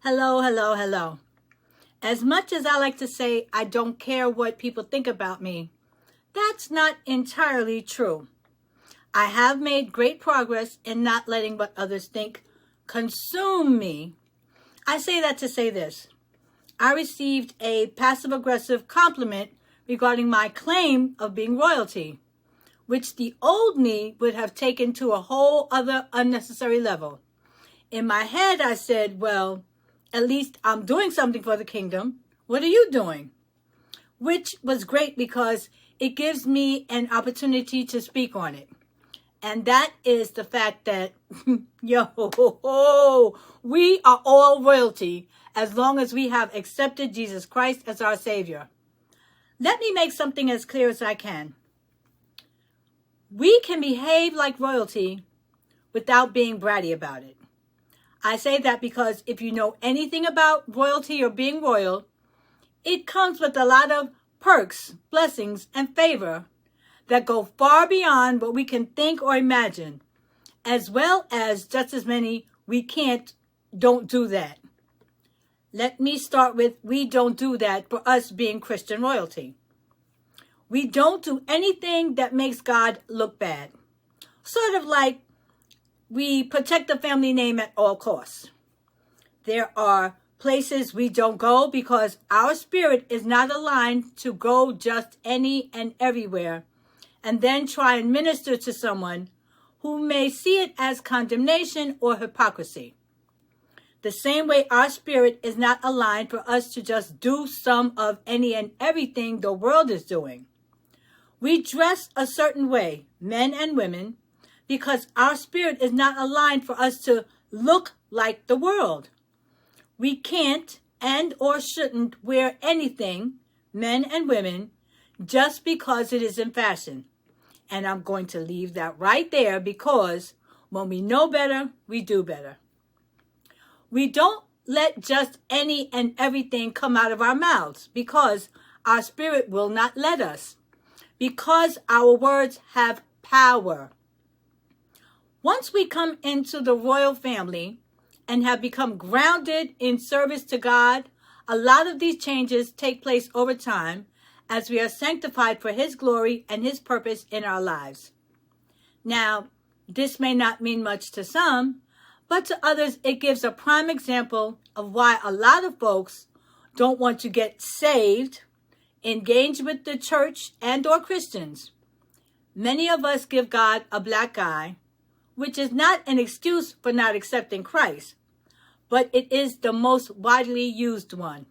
Hello, hello, hello. As much as I like to say I don't care what people think about me, that's not entirely true. I have made great progress in not letting what others think consume me. I say that to say this. I received a passive-aggressive compliment regarding my claim of being royalty, which the old me would have taken to a whole other unnecessary level. In my head, I said, well, at least I'm doing something for the kingdom. What are you doing? Which was great because it gives me an opportunity to speak on it. And that is the fact that, we are all royalty as long as we have accepted Jesus Christ as our Savior. Let me make something as clear as I can. We can behave like royalty without being bratty about it. I say that because if you know anything about royalty or being royal, it comes with a lot of perks, blessings, and favor that go far beyond what we can think or imagine, as well as just as many we don't do that. Let me start with we don't do that for us being Christian royalty. We don't do anything that makes God look bad. Sort of like we protect the family name at all costs. There are places we don't go because our spirit is not aligned to go just any and everywhere and then try and minister to someone who may see it as condemnation or hypocrisy. The same way our spirit is not aligned for us to just do some of any and everything the world is doing. We dress a certain way, men and women, because our spirit is not aligned for us to look like the world. We can't and or shouldn't wear anything, men and women, just because it is in fashion. And I'm going to leave that right there because when we know better, we do better. We don't let just any and everything come out of our mouths because our spirit will not let us. Because our words have power. Once we come into the royal family and have become grounded in service to God, a lot of these changes take place over time as we are sanctified for His glory and His purpose in our lives. Now, this may not mean much to some, but to others it gives a prime example of why a lot of folks don't want to get saved, engage with the church and or Christians. Many of us give God a black eye, which is not an excuse for not accepting Christ, but it is the most widely used one.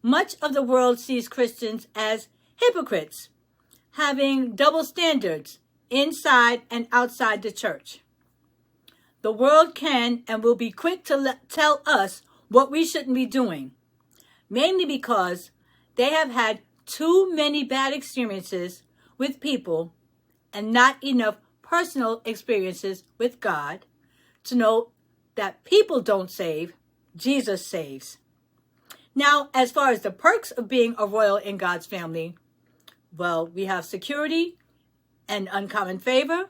Much of the world sees Christians as hypocrites, having double standards inside and outside the church. The world can and will be quick to tell us what we shouldn't be doing, mainly because they have had too many bad experiences with people and not enough personal experiences with God to know that people don't save, Jesus saves. Now, as far as the perks of being a royal in God's family, well, we have security and uncommon favor,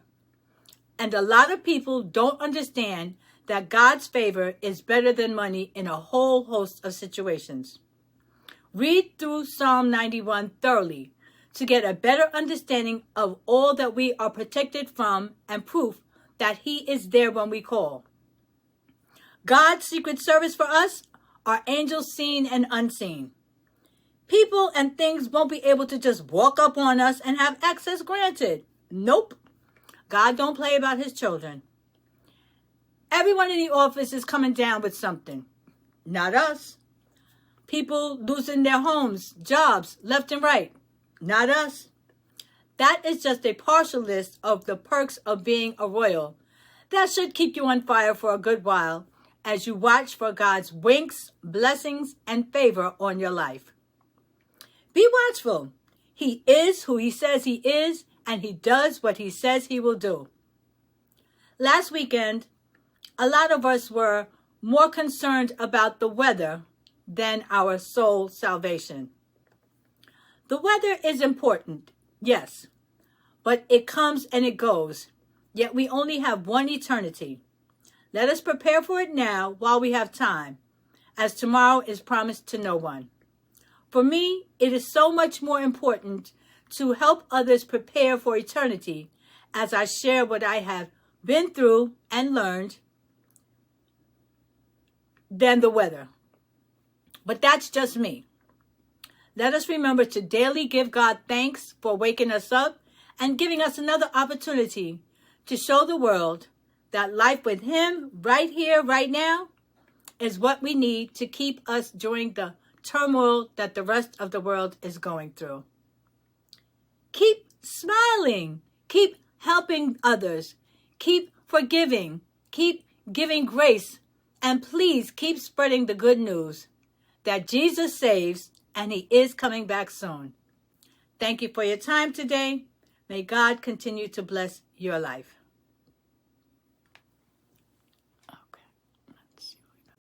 and a lot of people don't understand that God's favor is better than money in a whole host of situations. Read through Psalm 91 thoroughly to get a better understanding of all that we are protected from and proof that He is there when we call. God's secret service for us are angels seen and unseen. People and things won't be able to just walk up on us and have access granted. Nope. God don't play about His children. Everyone in the office is coming down with something. Not us. People losing their homes, jobs, left and right. Not us. That is just a partial list of the perks of being a royal. That should keep you on fire for a good while as you watch for God's winks, blessings, and favor on your life. Be watchful. He is who He says He is, and He does what He says He will do. Last weekend, a lot of us were more concerned about the weather than our soul salvation. The weather is important, yes, but it comes and it goes, yet we only have one eternity. Let us prepare for it now while we have time, as tomorrow is promised to no one. For me, it is so much more important to help others prepare for eternity as I share what I have been through and learned than the weather. But that's just me. Let us remember to daily give God thanks for waking us up and giving us another opportunity to show the world that life with Him right here, right now, is what we need to keep us during the turmoil that the rest of the world is going through. Keep smiling. Keep helping others. Keep forgiving. Keep giving grace. And please keep spreading the good news that Jesus saves and He is coming back soon. Thank you for your time today. May God continue to bless your life.